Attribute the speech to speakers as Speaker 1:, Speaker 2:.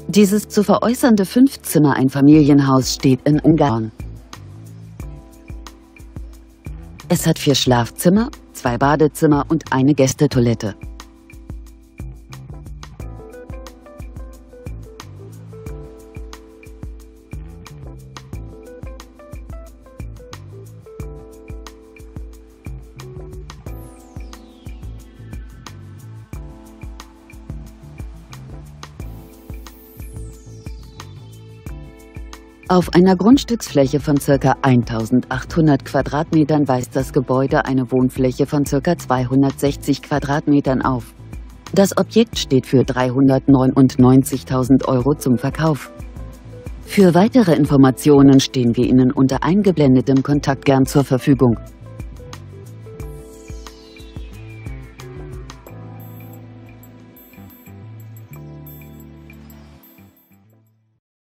Speaker 1: Dieses zu veräußernde 5-Zimmer-Einfamilienhaus steht in Ungarn. Es hat 4 Schlafzimmer, 2 Badezimmer und eine Gästetoilette. Auf einer Grundstücksfläche von ca. 1800 Quadratmetern weist das Gebäude eine Wohnfläche von ca. 260 Quadratmetern auf. Das Objekt steht für 399.000 € zum Verkauf. Für weitere Informationen stehen wir Ihnen unter eingeblendetem Kontakt gern zur Verfügung.